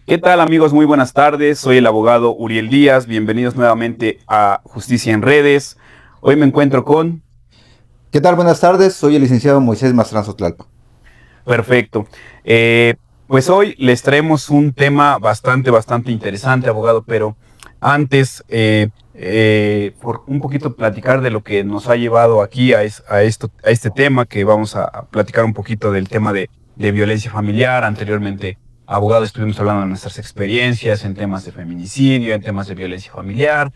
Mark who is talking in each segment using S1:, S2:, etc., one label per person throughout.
S1: ¿Qué tal amigos? Muy buenas tardes. Soy el abogado Uriel Díaz. Bienvenidos nuevamente a Justicia en Redes. Hoy me encuentro con...
S2: ¿Qué tal? Buenas tardes, soy el licenciado Moisés Mastranzo Tlalpa.
S1: Perfecto. Eh, pues hoy les traemos un tema bastante interesante, abogado, pero antes, por un poquito platicar de lo que nos ha llevado aquí a este tema, que vamos a platicar un poquito del tema de violencia familiar. Anteriormente, abogado, estuvimos hablando de nuestras experiencias en temas de feminicidio, en temas de violencia familiar,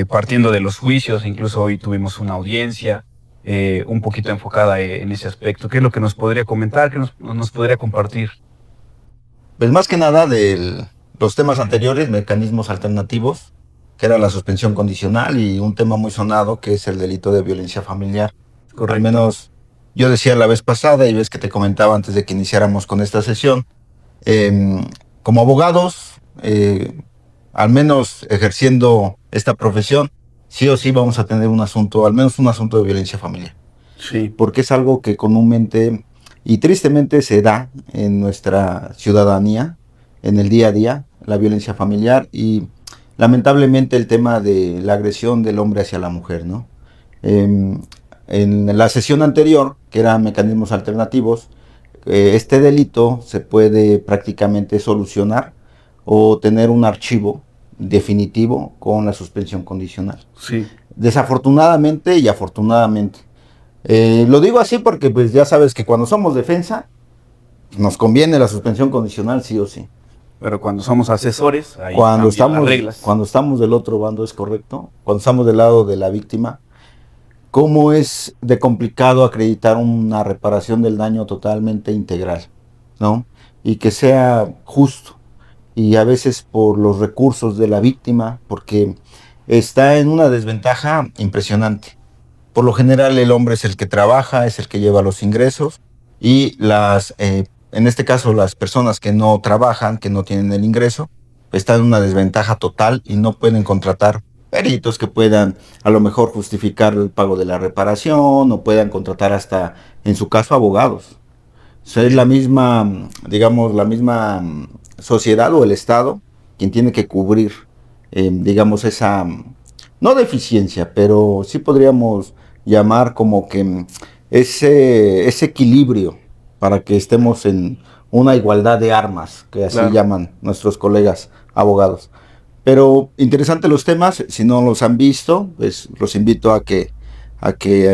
S1: partiendo de los juicios. Incluso hoy tuvimos una audiencia un poquito enfocada en ese aspecto. ¿Qué es lo que nos podría comentar? ¿Qué nos podría compartir?
S2: Pues más que nada de los temas anteriores, mecanismos alternativos, que era la suspensión condicional y un tema muy sonado que es el delito de violencia familiar. Al
S1: Correcto.
S2: menos yo decía la vez pasada y ves que te comentaba antes de que iniciáramos con esta sesión, em, como abogados, al menos ejerciendo esta profesión, sí o sí vamos a tener un asunto, al menos un asunto de violencia familiar.
S1: Sí,
S2: Porque es algo que comúnmente y tristemente se da en nuestra ciudadanía, en el día a día, la violencia familiar y lamentablemente el tema de la agresión del hombre hacia la mujer, ¿no? Eh, en la sesión anterior, que eran mecanismos alternativos, este delito se puede prácticamente solucionar o tener un archivo definitivo con la suspensión condicional.
S1: sí.
S2: Desafortunadamente y afortunadamente. Lo digo así porque pues ya sabes que cuando somos defensa nos conviene la suspensión condicional sí o sí.
S1: Pero cuando somos asesores, ahí cambian las reglas.
S2: Cuando estamos del otro bando es correcto, cuando estamos del lado de la víctima, ¿cómo es de complicado acreditar una reparación del daño totalmente integral, ¿no? Y que sea justo y a veces por los recursos de la víctima, porque está en una desventaja impresionante. Por lo general el hombre es el que trabaja, es el que lleva los ingresos y en este caso las personas que no trabajan, que no tienen el ingreso, están en una desventaja total y no pueden contratar peritos que puedan a lo mejor justificar el pago de la reparación o puedan contratar hasta, en su caso, abogados. O sea, es la misma, digamos, la misma sociedad o el Estado quien tiene que cubrir, digamos, esa, no deficiencia, pero sí podríamos llamar como que ese equilibrio para que estemos en una igualdad de armas, que así
S1: Claro.
S2: llaman nuestros colegas abogados. Pero interesante los temas, si no los han visto, pues los invito a que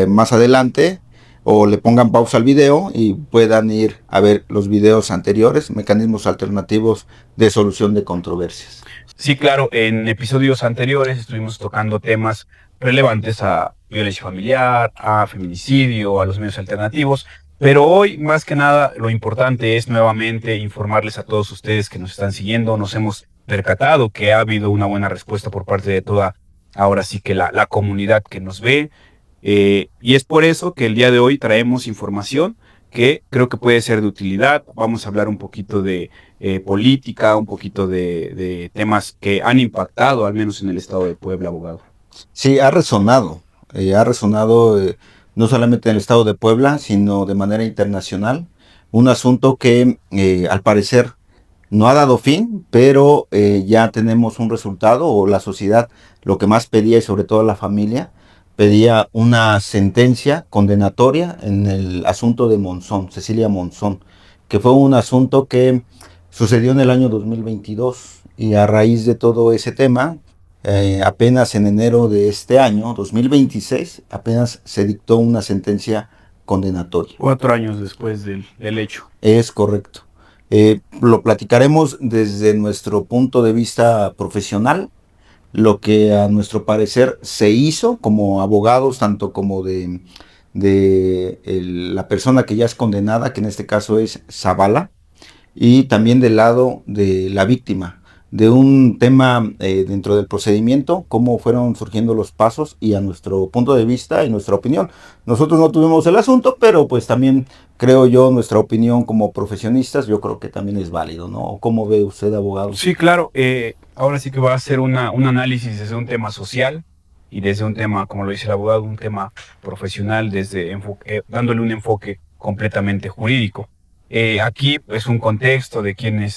S2: más adelante o le pongan pausa al video y puedan ir a ver los videos anteriores, mecanismos alternativos de solución de controversias.
S1: Sí, claro, en episodios anteriores estuvimos tocando temas relevantes a violencia familiar, a feminicidio, a los medios alternativos, pero hoy más que nada lo importante es nuevamente informarles a todos ustedes que nos están siguiendo. Nos hemos percatado que ha habido una buena respuesta por parte de toda, ahora sí que la comunidad que nos ve, y es por eso que el día de hoy traemos información que creo que puede ser de utilidad. Vamos a hablar un poquito de política, un poquito de temas que han impactado, al menos en el estado de Puebla, abogado.
S2: Sí, ha resonado no solamente en el estado de Puebla, sino de manera internacional. Un asunto que al parecer no ha dado fin, pero ya tenemos un resultado o la sociedad lo que más pedía y sobre todo la familia pedía una sentencia condenatoria en el asunto de Monzón, Cecilia Monzón, que fue un asunto que sucedió en el año 2022 y a raíz de todo ese tema, apenas en enero de este año, 2026, apenas se dictó una sentencia condenatoria.
S1: 4 años después del hecho.
S2: Es correcto. Lo platicaremos desde nuestro punto de vista profesional, lo que a nuestro parecer se hizo como abogados, tanto como la persona que ya es condenada, que en este caso es Zavala, y también del lado de la víctima, de un tema dentro del procedimiento, cómo fueron surgiendo los pasos y a nuestro punto de vista y nuestra opinión. Nosotros no tuvimos el asunto, pero pues también creo yo nuestra opinión como profesionistas, yo creo que también es válido, ¿no? ¿Cómo ve usted, abogado?
S1: Sí, claro. Ahora sí que va a ser un análisis desde un tema social y desde un tema, como lo dice el abogado, un tema profesional, dándole un enfoque completamente jurídico. Aquí es un contexto de quién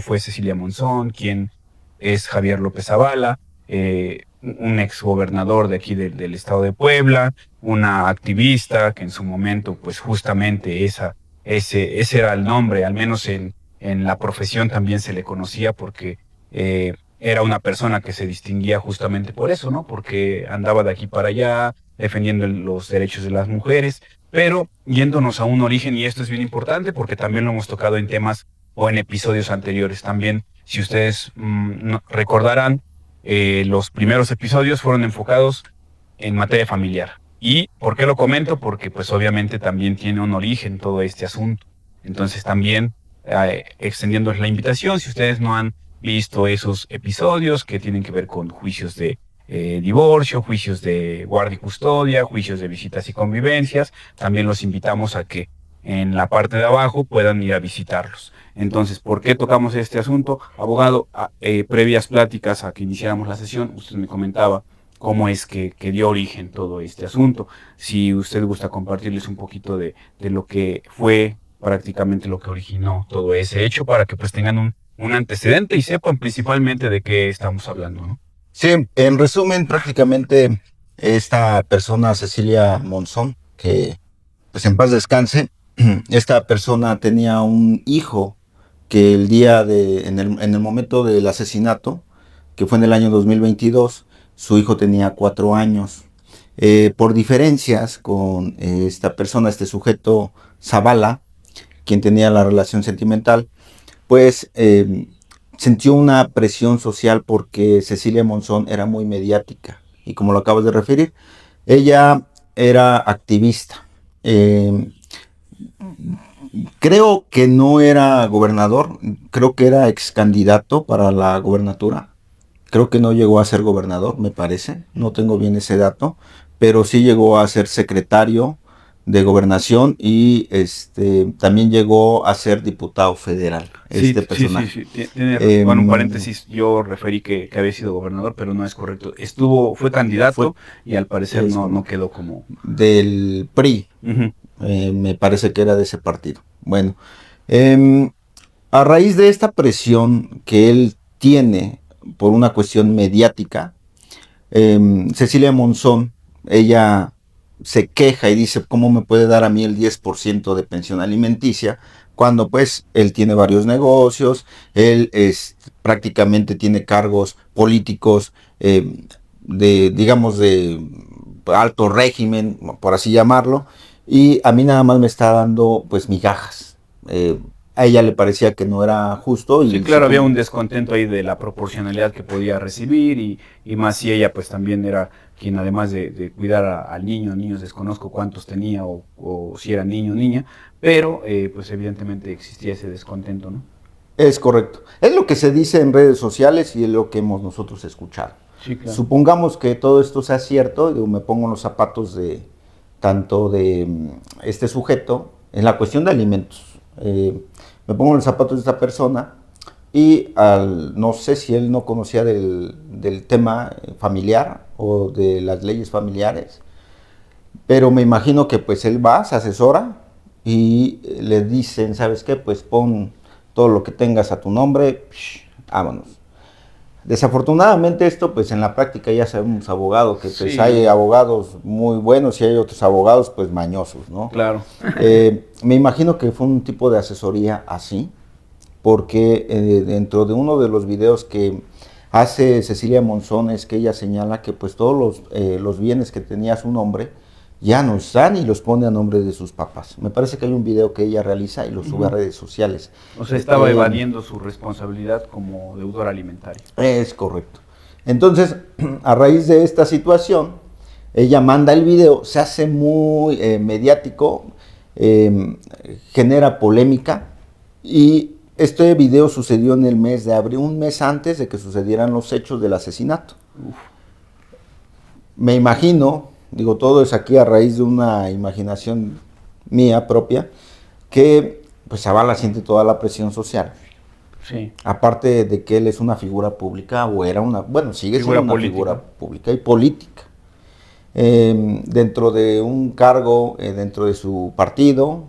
S1: fue Cecilia Monzón, quién es Javier López Zavala, un exgobernador de aquí del estado de Puebla, una activista que en su momento, pues justamente ese era el nombre, al menos en la profesión también se le conocía porque era una persona que se distinguía justamente por eso, ¿no? Porque andaba de aquí para allá defendiendo los derechos de las mujeres, pero yéndonos a un origen, y esto es bien importante porque también lo hemos tocado en temas o en episodios anteriores también, si ustedes recordarán, los primeros episodios fueron enfocados en materia familiar. ¿Y por qué lo comento? Porque pues obviamente también tiene un origen todo este asunto. Entonces también extendiendo la invitación, si ustedes no han visto esos episodios que tienen que ver con juicios de divorcio, juicios de guardia y custodia, juicios de visitas y convivencias, también los invitamos a que en la parte de abajo puedan ir a visitarlos. Entonces, ¿por qué tocamos este asunto? Abogado, previas pláticas a que iniciáramos la sesión, usted me comentaba cómo es que dio origen todo este asunto. Si usted gusta compartirles un poquito de lo que fue prácticamente lo que originó todo ese hecho para que pues tengan un antecedente y sepan principalmente de qué estamos hablando, ¿no?
S2: Sí, en resumen, prácticamente esta persona, Cecilia Monzón, que pues en paz descanse, esta persona tenía un hijo que en el momento del asesinato, que fue en el año 2022, su hijo tenía 4 años. Por diferencias con esta persona, este sujeto Zavala, quien tenía la relación sentimental, pues sintió una presión social porque Cecilia Monzón era muy mediática. Y como lo acabas de referir, ella era activista. Creo que no era gobernador, creo que era ex candidato para la gobernatura. Creo que no llegó a ser gobernador, me parece. No tengo bien ese dato, pero sí llegó a ser secretario de gobernación y también llegó a ser diputado federal,
S1: Sí,
S2: este
S1: sí,
S2: personaje.
S1: bueno, un paréntesis, yo referí que había sido gobernador, pero no es correcto. Fue
S2: Fue
S1: candidato y al parecer
S2: es
S1: no quedó como...
S2: del PRI,
S1: Ujú.
S2: me parece que era de ese partido. Bueno, em, a raíz de esta presión que él tiene por una cuestión mediática, Cecilia Monzón, ella se queja y dice, ¿cómo me puede dar a mí el 10% de pensión alimenticia? Cuando pues él tiene varios negocios, él prácticamente tiene cargos políticos digamos, de alto régimen, por así llamarlo, y a mí nada más me está dando pues migajas. A ella le parecía que no era justo
S1: Sí,
S2: y
S1: claro, había un descontento ahí de la proporcionalidad que podía recibir y más si ella pues también era quien además de cuidar al niño, niños desconozco cuántos tenía o si era niño o niña, pero pues evidentemente existía ese descontento, ¿no?
S2: es correcto. Es lo que se dice en redes sociales y es lo que hemos nosotros escuchado.
S1: Sí, claro.
S2: Supongamos que todo esto sea cierto, yo me pongo en los zapatos de tanto de este sujeto en la cuestión de alimentos. Me pongo en los zapatos de esta persona y no sé si él no conocía del tema familiar o de las leyes familiares, pero me imagino que pues él va, se asesora y le dicen, ¿sabes qué? Pues pon todo lo que tengas a tu nombre, vámonos. Desafortunadamente esto, pues en la práctica ya sabemos abogados, que pues
S1: Sí,
S2: hay abogados muy buenos y hay otros abogados pues mañosos, ¿no?
S1: claro.
S2: Me imagino que fue un tipo de asesoría así, porque dentro de uno de los videos que hace Cecilia Monzón es que ella señala que pues todos los bienes que tenía su nombre ya no están y los pone a nombre de sus papás. Me parece que hay un video que ella realiza y lo sube a redes sociales.
S1: O sea, estaba evadiendo su responsabilidad como deudor alimentario.
S2: Es correcto. Entonces, a raíz de esta situación, ella manda el video, se hace muy mediático, genera polémica y este video sucedió en el mes de abril, un mes antes de que sucedieran los hechos del asesinato.
S1: Uf.
S2: Me imagino, digo, todo es aquí a raíz de una imaginación mía propia, que pues Zavala siente toda la presión social.
S1: Sí.
S2: Aparte de que él es una figura pública, o era una, bueno, sigue siendo una figura pública y política. Dentro de un cargo, dentro de su partido,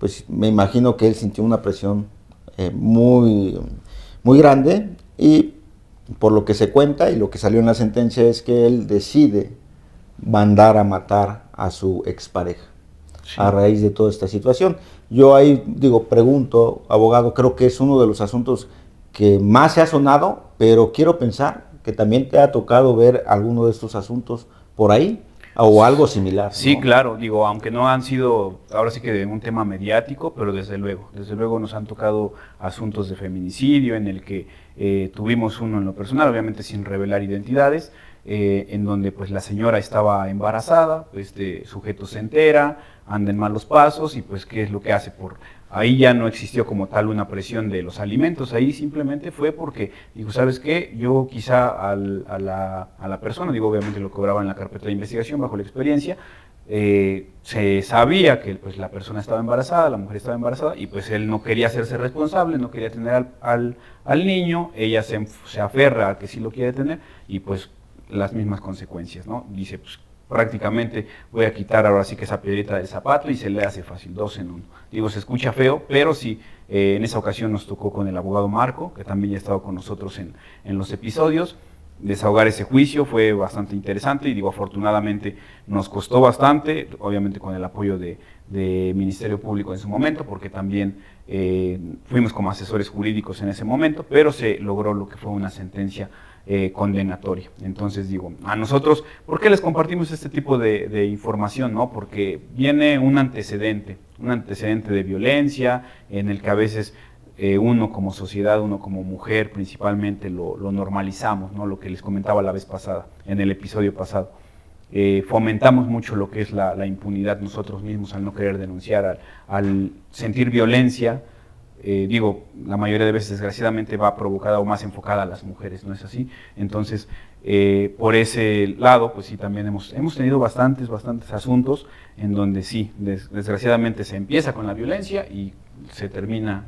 S2: pues me imagino que él sintió una presión muy, muy grande, y por lo que se cuenta y lo que salió en la sentencia es que él decide mandar a matar a su expareja, sí, a raíz de toda esta situación. Yo ahí digo, pregunto, abogado, creo que es uno de los asuntos que más se ha sonado, pero quiero pensar que también te ha tocado ver alguno de estos asuntos por ahí o algo similar, ¿no?
S1: Sí, claro, digo, aunque no han sido, ahora sí que un tema mediático, pero desde luego nos han tocado asuntos de feminicidio en el que tuvimos uno en lo personal, obviamente sin revelar identidades, en donde pues la señora estaba embarazada, este sujeto se entera, anda en malos pasos y pues qué es lo que hace. Ahí ya no existió como tal una presión de los alimentos, ahí simplemente fue porque digo, ¿sabes qué? Yo quizá a la persona, digo, obviamente lo cobraba en la carpeta de investigación bajo la experiencia, se sabía que pues la persona estaba embarazada, la mujer estaba embarazada y pues él no quería hacerse responsable, no quería tener al niño, ella se aferra a que sí lo quiere tener y pues las mismas consecuencias, ¿no? Dice, pues prácticamente voy a quitar ahora sí que esa piedrita del zapato y se le hace fácil, 2 en 1. Digo, se escucha feo, pero sí, en esa ocasión nos tocó con el abogado Marco, que también ya ha estado con nosotros en los episodios. Desahogar ese juicio fue bastante interesante y digo, afortunadamente nos costó bastante, obviamente con el apoyo de Ministerio Público en su momento, porque también fuimos como asesores jurídicos en ese momento, pero se logró lo que fue una sentencia condenatoria. Entonces digo, a nosotros, ¿por qué les compartimos este tipo de información? ¿No? Porque viene un antecedente de violencia en el que a veces uno como sociedad, uno como mujer principalmente lo normalizamos, ¿no? Lo que les comentaba la vez pasada, en el episodio pasado. Fomentamos mucho lo que es la impunidad nosotros mismos al no querer denunciar, al sentir violencia. Digo, la mayoría de veces desgraciadamente va provocada o más enfocada a las mujeres, ¿no es así? Entonces, por ese lado, pues sí, también hemos tenido bastantes asuntos en donde sí, desgraciadamente se empieza con la violencia y se termina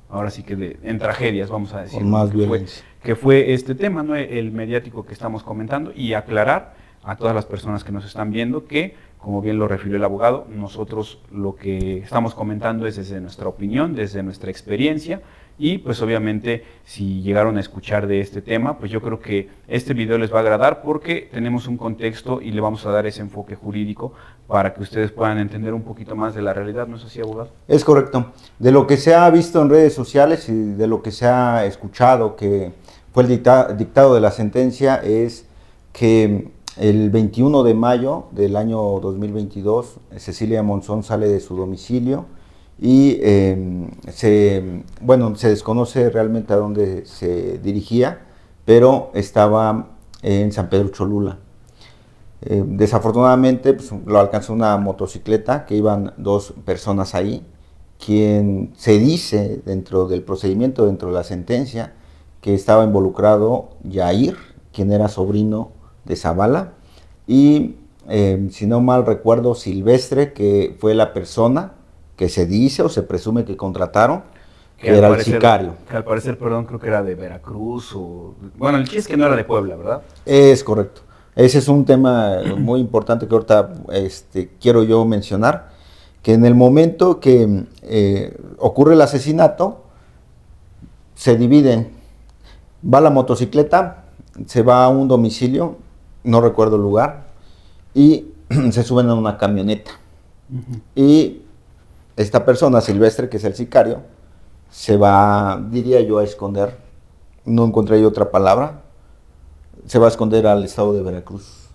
S1: ahora sí que en tragedias, vamos a decir,
S2: con más violencia.
S1: Que fue este tema, ¿no? El mediático que estamos comentando, y aclarar a todas las personas que nos están viendo que, como bien lo refirió el abogado, nosotros lo que estamos comentando es desde nuestra opinión, desde nuestra experiencia, y pues obviamente si llegaron a escuchar de este tema, pues yo creo que este video les va a agradar porque tenemos un contexto y le vamos a dar ese enfoque jurídico para que ustedes puedan entender un poquito más de la realidad, ¿no es así, abogado?
S2: Es correcto. De lo que se ha visto en redes sociales y de lo que se ha escuchado que fue el dictado de la sentencia es que el 21 de mayo del año 2022, Cecilia Monzón sale de su domicilio y se desconoce realmente a dónde se dirigía, pero estaba en San Pedro Cholula. Desafortunadamente pues, lo alcanzó una motocicleta, que iban 2 personas ahí, quien se dice dentro del procedimiento, dentro de la sentencia, que estaba involucrado Yair, quien era sobrino de Zavala, y si no mal recuerdo, Silvestre, que fue la persona que se dice o se presume que contrataron, que era el sicario.
S1: Que al parecer, perdón, creo que era de Veracruz bueno, el chiste es que no era de Puebla, ¿verdad?
S2: Es correcto. Ese es un tema muy importante que ahorita quiero yo mencionar, que en el momento que ocurre el asesinato, se dividen. Va la motocicleta, se va a un domicilio, no recuerdo el lugar, y se suben a una camioneta. Y esta persona, Silvestre, que es el sicario, se va, diría yo, a esconder, no encontré yo otra palabra, se va a esconder al estado de Veracruz.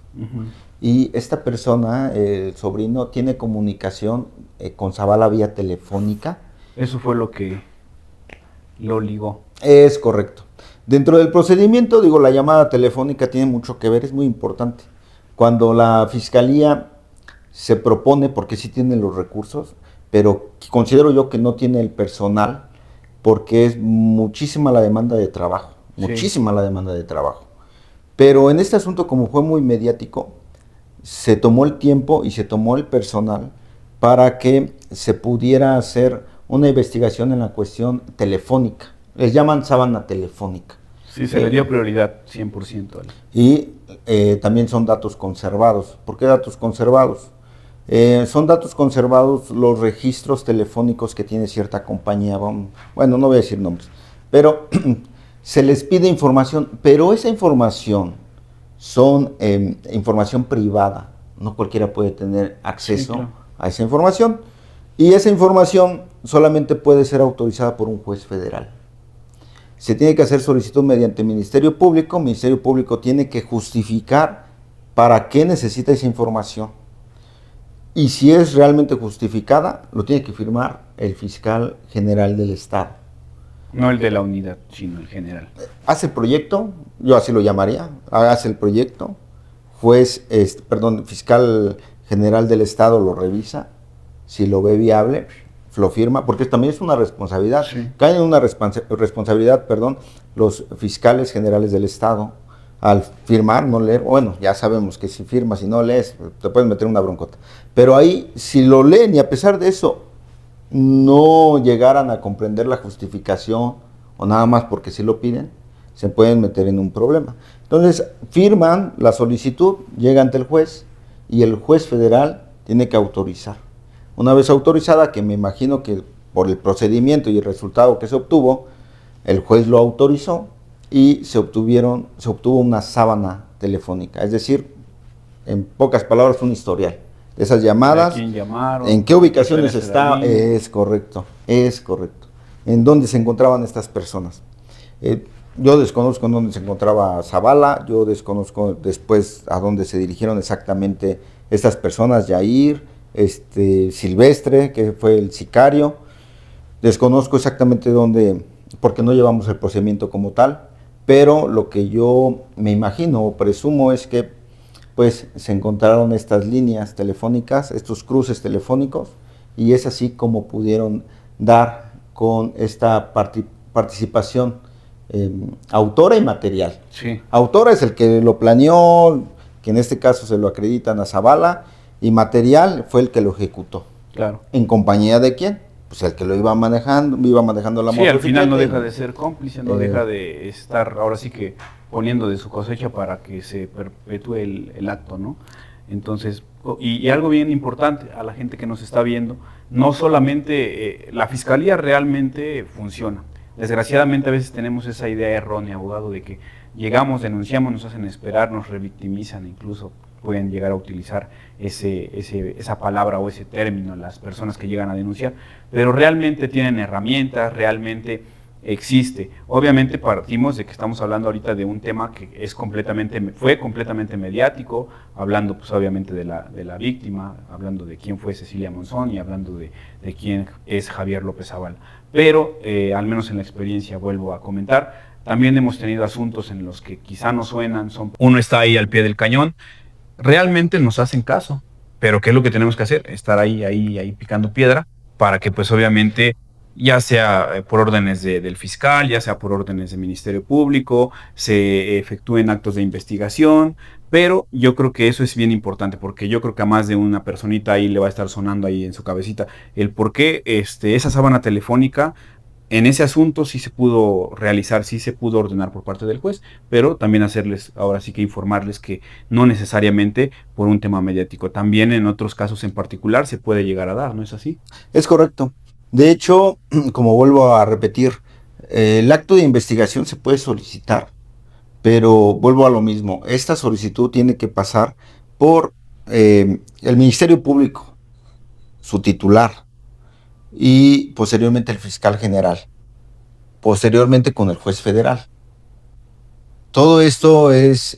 S2: Y esta persona, el sobrino, tiene comunicación con Zavala vía telefónica.
S1: Eso fue lo que lo ligó.
S2: Es correcto. Dentro del procedimiento, digo, la llamada telefónica tiene mucho que ver, es muy importante. Cuando la fiscalía se propone, porque sí tiene los recursos, pero considero yo que no tiene el personal, porque es muchísima la demanda de trabajo, muchísima la demanda de trabajo. Pero en este asunto, como fue muy mediático, se tomó el tiempo y se tomó el personal para que se pudiera hacer una investigación en la cuestión telefónica. Les llaman sábana telefónica.
S1: Sí, se le dio prioridad 100%.
S2: Y también son datos conservados. ¿Por qué datos conservados? Son datos conservados los registros telefónicos que tiene cierta compañía. Bueno, no voy a decir nombres, pero se les pide información, pero esa información son información privada. No cualquiera puede tener acceso, sí, claro, a esa información. Y esa información solamente puede ser autorizada por un juez federal. Se tiene que hacer solicitud mediante Ministerio Público. Ministerio Público tiene que justificar para qué necesita esa información. Y si es realmente justificada, lo tiene que firmar el fiscal general del Estado.
S1: No el de la unidad, sino el general.
S2: Hace el proyecto, yo así lo llamaría, hace el proyecto, fiscal general del Estado lo revisa, si lo ve viable, lo firma, porque también es una responsabilidad. Sí. Caen en una responsabilidad, los fiscales generales del Estado, al firmar, no leer. Bueno, ya sabemos que si firmas y no lees, te puedes meter una broncota. Pero ahí, si lo leen y a pesar de eso no llegaran a comprender la justificación o nada más porque sí lo piden, se pueden meter en un problema. Entonces, firman la solicitud, llega ante el juez y el juez federal tiene que autorizar. Una vez autorizada, que me imagino que por el procedimiento y el resultado que se obtuvo, el juez lo autorizó y se obtuvo una sábana telefónica, es decir, en pocas palabras, un historial de esas llamadas,
S1: quién llamaron,
S2: en qué ubicaciones estaba, es correcto, en dónde se encontraban estas personas. Yo desconozco en dónde se encontraba Zavala, yo desconozco después a dónde se dirigieron exactamente estas personas, Yair, Silvestre, que fue el sicario. Desconozco exactamente dónde, porque no llevamos el procedimiento como tal, pero lo que yo me imagino o presumo es que pues se encontraron estas líneas telefónicas, estos cruces telefónicos, y es así como pudieron dar con esta participación autora y material.
S1: Sí.
S2: Autora es el que lo planeó, que en este caso se lo acreditan a Zavala, y material fue el que lo ejecutó.
S1: Claro.
S2: ¿En compañía de quién? Pues el que lo iba manejando la
S1: motocicleta. Sí, al final no deja de ser cómplice, no deja de estar ahora sí que poniendo de su cosecha para que se perpetúe el acto, ¿no? Entonces, y algo bien importante a la gente que nos está viendo, no solamente la fiscalía realmente funciona. Desgraciadamente a veces tenemos esa idea errónea, abogado, de que llegamos, denunciamos, nos hacen esperar, nos revictimizan, incluso pueden llegar a utilizar esa palabra o ese término las personas que llegan a denunciar, pero realmente tienen herramientas, realmente existe. Obviamente partimos de que estamos hablando ahorita de un tema que fue completamente mediático, hablando pues obviamente de la víctima, hablando de quién fue Cecilia Monzón y hablando de quién es Javier López Zavala. Pero al menos en la experiencia, vuelvo a comentar, también hemos tenido asuntos en los que quizá no suenan, uno está ahí al pie del cañón, realmente nos hacen caso, pero ¿qué es lo que tenemos que hacer? Estar ahí picando piedra para que pues obviamente ya sea por órdenes del fiscal, ya sea por órdenes del Ministerio Público, se efectúen actos de investigación, pero yo creo que eso es bien importante, porque yo creo que a más de una personita ahí le va a estar sonando ahí en su cabecita el por qué esa sábana telefónica. En ese asunto sí se pudo realizar, sí se pudo ordenar por parte del juez, pero también ahora sí que informarles que no necesariamente por un tema mediático, también en otros casos en particular se puede llegar a dar, ¿no es así?
S2: Es correcto. De hecho, como vuelvo a repetir, el acto de investigación se puede solicitar, pero vuelvo a lo mismo, esta solicitud tiene que pasar por el Ministerio Público, su titular, y posteriormente el fiscal general, posteriormente con el juez federal. Todo esto es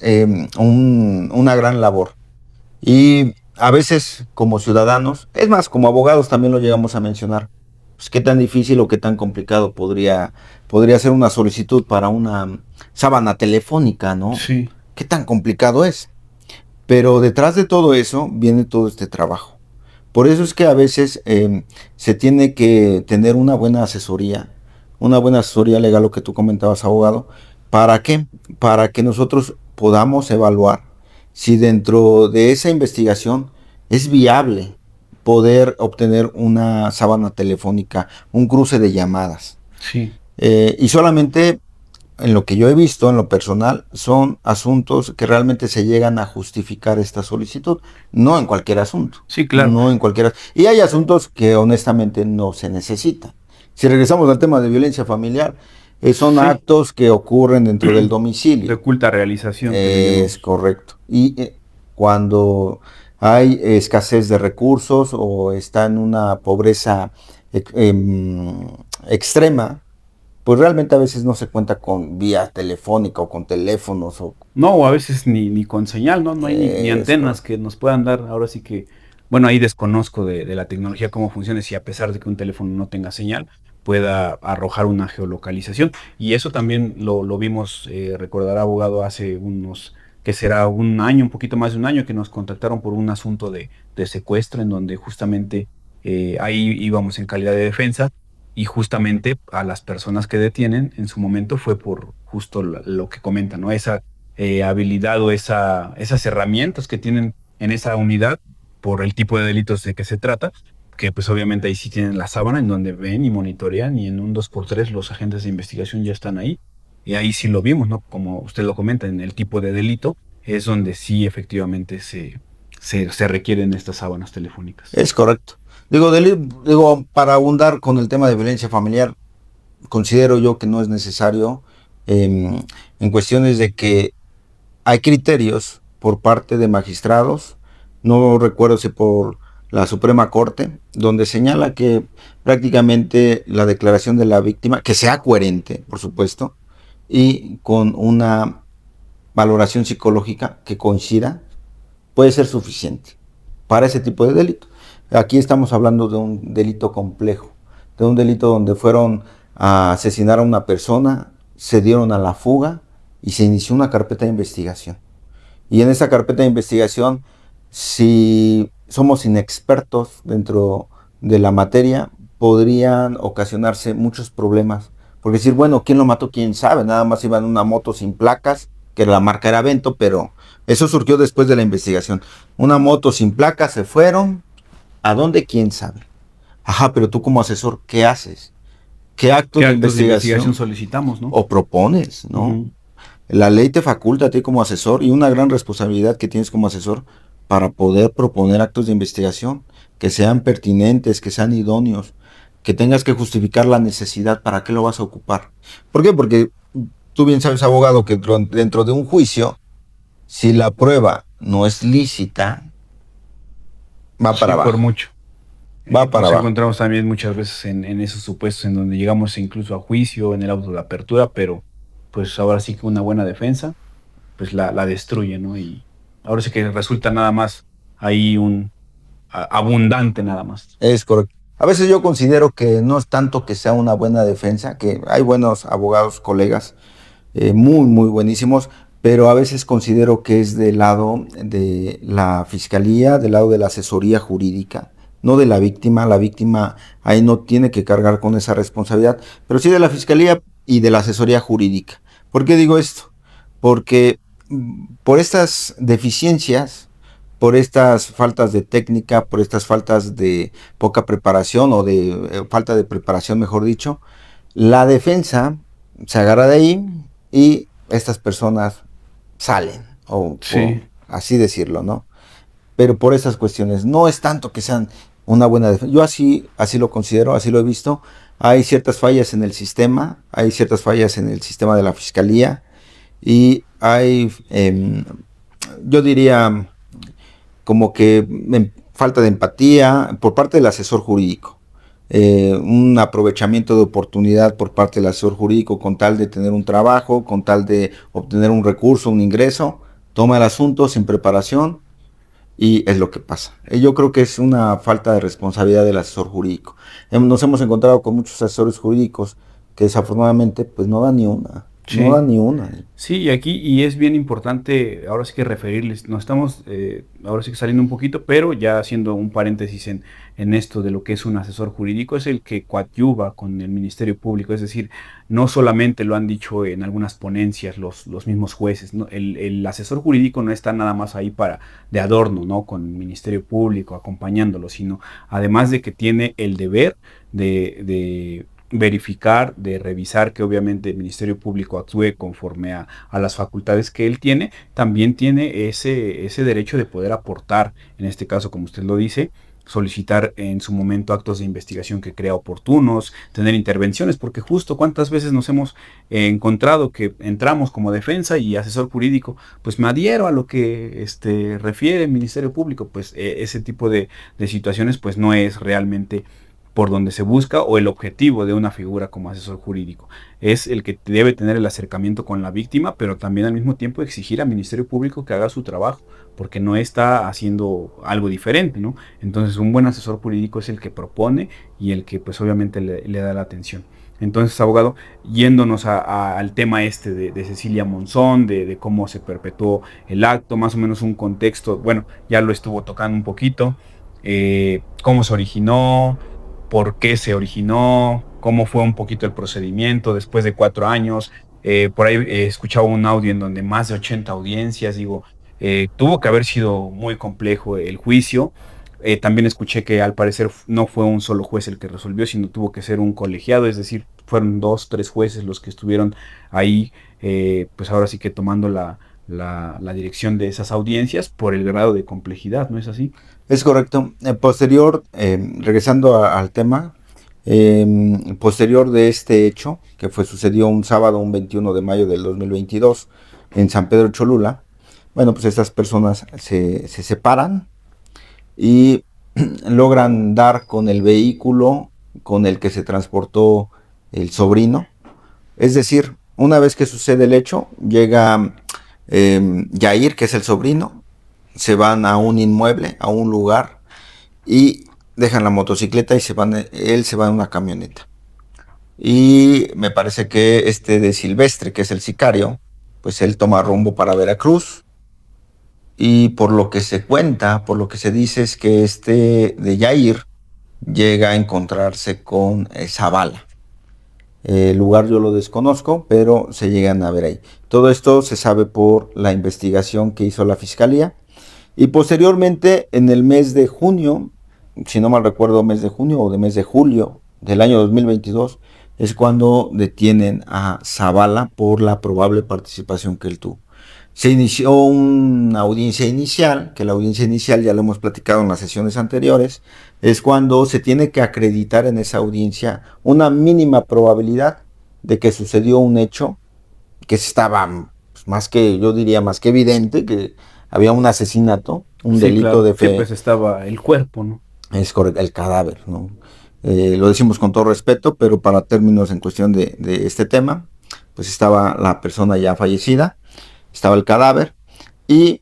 S2: una gran labor y a veces como ciudadanos, es más, como abogados también lo llegamos a mencionar, pues qué tan difícil o qué tan complicado podría ser una solicitud para una sábana telefónica, ¿no?
S1: Sí.
S2: Qué tan complicado es. Pero detrás de todo eso viene todo este trabajo. Por eso es que a veces se tiene que tener una buena asesoría legal, lo que tú comentabas, abogado. ¿Para qué? Para que nosotros podamos evaluar si dentro de esa investigación es viable poder obtener una sábana telefónica, un cruce de llamadas.
S1: Sí.
S2: Y solamente en lo que yo he visto, en lo personal, son asuntos que realmente se llegan a justificar esta solicitud, no en cualquier asunto.
S1: Sí, claro.
S2: No en cualquier. Y hay asuntos que honestamente no se necesitan. Si regresamos al tema de violencia familiar, son
S1: Sí.
S2: actos que ocurren dentro del
S1: De
S2: domicilio.
S1: oculta realización. Que le
S2: Es
S1: llamamos.
S2: correcto. Y cuando hay escasez de recursos o está en una pobreza extrema, pues realmente a veces no se cuenta con vía telefónica o con teléfonos o
S1: No, o a veces ni con señal, ¿no? No hay ni antenas
S2: correcto.
S1: que nos puedan dar. Ahora sí que, bueno, ahí desconozco de la tecnología cómo funciona, si a pesar de que un teléfono no tenga señal, pueda arrojar una geolocalización. Y eso también lo vimos, recordará abogado, hace unos, que será un año, un poquito más de un año, que nos contactaron por un asunto de secuestro, en donde justamente ahí íbamos en calidad de defensa. Y justamente a las personas que detienen en su momento fue por justo lo que comentan, ¿no? Esa habilidad o esas herramientas que tienen en esa unidad por el tipo de delitos de que se trata, que pues obviamente ahí sí tienen la sábana en donde ven y monitorean, y en un 2x3 los agentes de investigación ya están ahí. Y ahí sí lo vimos, ¿no? Como usted lo comenta, en el tipo de delito es donde sí efectivamente se requieren estas sábanas telefónicas.
S2: Es correcto. Digo, para abundar con el tema de violencia familiar, considero yo que no es necesario em, en cuestiones de que hay criterios por parte de magistrados, no recuerdo si por la Suprema Corte, donde señala que prácticamente la declaración de la víctima, que sea coherente, por supuesto, y con una valoración psicológica que coincida, puede ser suficiente para ese tipo de delito. Aquí estamos hablando de un delito complejo, de un delito donde fueron a asesinar a una persona, se dieron a la fuga y se inició una carpeta de investigación. Y en esa carpeta de investigación, si somos inexpertos dentro de la materia, podrían ocasionarse muchos problemas. Porque decir, bueno, ¿quién lo mató? ¿Quién sabe? Nada más iba en una moto sin placas, que la marca era Vento, pero eso surgió después de la investigación. Una moto sin placas, se fueron. ¿A dónde? ¿Quién sabe? Ajá, pero tú como asesor, ¿qué haces? ¿Qué
S1: ¿Qué
S2: actos de
S1: actos de investigación
S2: investigación
S1: solicitamos, no?
S2: o propones, no?
S1: Ujú.
S2: La ley te faculta a ti como asesor y una gran responsabilidad que tienes como asesor para poder proponer actos de investigación que sean pertinentes, que sean idóneos, que tengas que justificar la necesidad para qué lo vas a ocupar. ¿Por qué? Porque tú bien sabes, abogado, que dentro de un juicio, si la prueba no es lícita, va para
S1: Sí, por
S2: abajo,
S1: mucho.
S2: va para
S1: Nos
S2: abajo.
S1: encontramos también muchas veces en esos supuestos en donde llegamos incluso a juicio, en el auto de apertura, pero pues ahora sí que una buena defensa, pues la destruye, ¿no? Y ahora sí que resulta nada más ahí abundante nada más.
S2: Es correcto. A veces yo considero que no es tanto que sea una buena defensa, que hay buenos abogados, colegas, muy, muy buenísimos, pero a veces considero que es del lado de la fiscalía, del lado de la asesoría jurídica, no de la víctima. La víctima ahí no tiene que cargar con esa responsabilidad, pero sí de la fiscalía y de la asesoría jurídica. ¿Por qué digo esto? Porque por estas deficiencias, por estas faltas de técnica, por estas faltas de poca preparación o de falta de preparación, mejor dicho, la defensa se agarra de ahí y estas personas salen, o
S1: Sí,
S2: así decirlo, ¿no? Pero por esas cuestiones, no es tanto que sean una buena defensa. Yo así lo considero, así lo he visto. Hay ciertas fallas en el sistema, hay ciertas fallas en el sistema de la fiscalía y hay, yo diría, como que falta de empatía por parte del asesor jurídico. Un aprovechamiento de oportunidad por parte del asesor jurídico con tal de tener un trabajo, con tal de obtener un recurso, un ingreso, toma el asunto sin preparación y es lo que pasa. Yo creo que es una falta de responsabilidad del asesor jurídico. Nos hemos encontrado con muchos asesores jurídicos que desafortunadamente pues no dan ni una, no
S1: sí.
S2: dan ni una.
S1: Sí, y aquí, y es bien importante, ahora sí que referirles, nos estamos, ahora sí que saliendo un poquito, pero ya haciendo un paréntesis en esto de lo que es un asesor jurídico, es el que coadyuva con el Ministerio Público, es decir, no solamente lo han dicho en algunas ponencias los mismos jueces, ¿no? El asesor jurídico no está nada más ahí para, de adorno, ¿no? Con el Ministerio Público acompañándolo, sino además de que tiene el deber de verificar, de revisar que obviamente el Ministerio Público actúe conforme a las facultades que él tiene, también tiene ese derecho de poder aportar, en este caso, como usted lo dice, solicitar en su momento actos de investigación que crea oportunos, tener intervenciones, porque justo cuántas veces nos hemos encontrado que entramos como defensa y asesor jurídico, pues me adhiero a lo que refiere el Ministerio Público, pues ese tipo de situaciones pues no es realmente por donde se busca o el objetivo de una figura como asesor jurídico. Es el que debe tener el acercamiento con la víctima, pero también al mismo tiempo exigir al Ministerio Público que haga su trabajo, porque no está haciendo algo diferente, ¿no? Entonces un buen asesor jurídico es el que propone y el que pues obviamente le da la atención. Entonces, abogado, yéndonos al tema de Cecilia Monzón, de cómo se perpetuó el acto, más o menos un contexto, bueno, ya lo estuvo tocando un poquito, cómo se originó, por qué se originó, cómo fue un poquito el procedimiento después de 4 años. Por ahí escuchaba un audio en donde más de 80 audiencias, digo, tuvo que haber sido muy complejo el juicio. También escuché que al parecer no fue un solo juez el que resolvió, sino tuvo que ser un colegiado, es decir, fueron 2, 3 jueces los que estuvieron ahí, pues ahora sí que tomando la dirección de esas audiencias por el grado de complejidad, ¿no es así?
S2: Es correcto. Posterior, regresando al tema, posterior de este hecho, que sucedió un sábado, un 21 de mayo del 2022, en San Pedro Cholula, bueno, pues estas personas se separan y logran dar con el vehículo con el que se transportó el sobrino. Es decir, una vez que sucede el hecho, llega Yair, que es el sobrino, se van a un inmueble, a un lugar, y dejan la motocicleta y él se va en una camioneta. Y me parece que de Silvestre, que es el sicario, pues él toma rumbo para Veracruz. Y por lo que se cuenta, por lo que se dice, es que de Yair llega a encontrarse con Zavala. El lugar yo lo desconozco, pero se llegan a ver ahí. Todo esto se sabe por la investigación que hizo la fiscalía. Y posteriormente, en el mes de junio, si no mal recuerdo, mes de junio o de mes de julio del año 2022, es cuando detienen a Zavala por la probable participación que él tuvo. Se inició una audiencia inicial, que la audiencia inicial ya lo hemos platicado en las sesiones anteriores, es cuando se tiene que acreditar en esa audiencia una mínima probabilidad de que sucedió un hecho que estaba pues, más que, yo diría, más que evidente, que había un asesinato, un
S1: Sí,
S2: delito
S1: claro.
S2: de
S1: Sí,
S2: fe.
S1: pues estaba el cuerpo, ¿no?
S2: Es correcto, el cadáver, ¿no? Lo decimos con todo respeto, pero para términos en cuestión de este tema, pues estaba la persona ya fallecida, estaba el cadáver y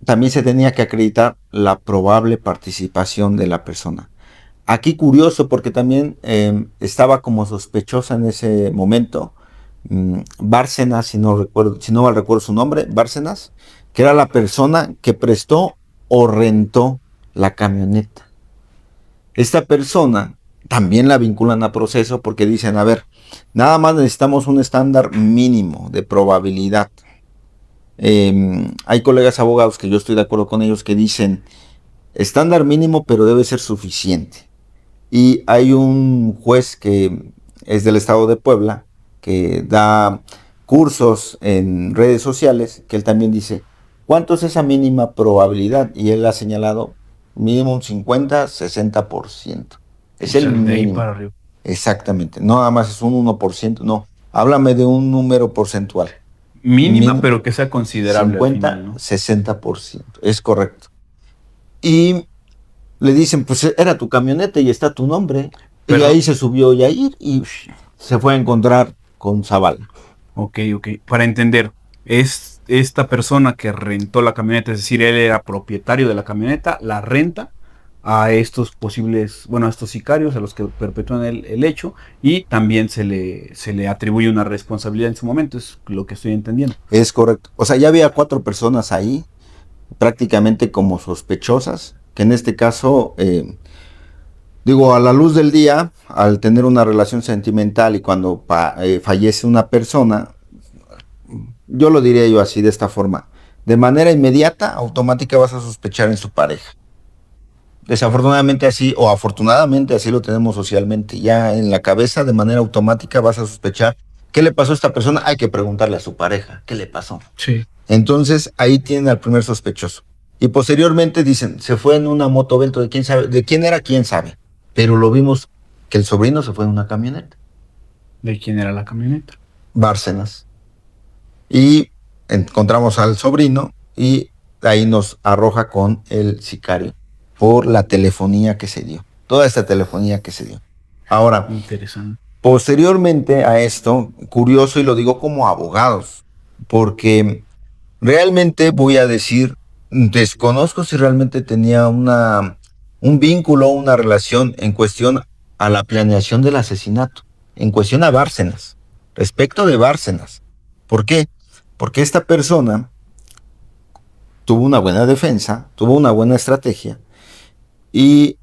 S2: también se tenía que acreditar la probable participación de la persona. Aquí curioso porque también estaba como sospechosa en ese momento Bárcenas, si no mal recuerdo su nombre, Bárcenas, que era la persona que prestó o rentó la camioneta. Esta persona también la vinculan a proceso porque dicen, a ver, nada más necesitamos un estándar mínimo de probabilidad. Hay colegas abogados que yo estoy de acuerdo con ellos que dicen, estándar mínimo pero debe ser suficiente. Y hay un juez que es del estado de Puebla, que da cursos en redes sociales, que él también dice, ¿cuánto es esa mínima probabilidad? Y él ha señalado mínimo un 50-60%. Es
S1: O
S2: el
S1: sea, de ahí
S2: mínimo.
S1: para arriba.
S2: Exactamente. No nada más es un 1%, no. Háblame de un número porcentual.
S1: Mínima, pero que sea considerable al final, ¿no?
S2: 50-60%. Es correcto. Y le dicen, pues era tu camioneta y está tu nombre. Y
S1: Perdón.
S2: ahí se subió Yair y se fue a encontrar con Zavala.
S1: Ok. Para entender, es esta persona que rentó la camioneta, es decir, él era propietario de la camioneta, la renta a estos posibles, bueno, a estos sicarios, a los que perpetúan el hecho, y también se le atribuye una responsabilidad en su momento, es lo que estoy entendiendo.
S2: Es correcto. O sea, ya había 4 personas ahí, prácticamente como sospechosas, que en este caso, digo, a la luz del día, al tener una relación sentimental y cuando fallece una persona, yo lo diría yo así, de esta forma, de manera inmediata, automática vas a sospechar en su pareja. Desafortunadamente así, o afortunadamente así lo tenemos socialmente. Ya en la cabeza, de manera automática, vas a sospechar qué le pasó a esta persona. Hay que preguntarle a su pareja qué le pasó.
S1: Sí.
S2: Entonces ahí tienen al primer sospechoso. Y posteriormente dicen, se fue en una motovento de quién sabe, de quién era, quién sabe. Pero lo vimos que el sobrino se fue en una camioneta.
S1: ¿De quién era la camioneta?
S2: Bárcenas. Y encontramos al sobrino y ahí nos arroja con el sicario por la telefonía que se dio. Toda esta telefonía que se dio. Ahora,
S1: Interesante.
S2: posteriormente a esto, curioso, y lo digo como abogados, porque realmente voy a decir, desconozco si realmente tenía un vínculo, una relación en cuestión a la planeación del asesinato, en cuestión a Bárcenas, respecto de Bárcenas. ¿Por qué? Porque esta persona tuvo una buena defensa, tuvo una buena estrategia y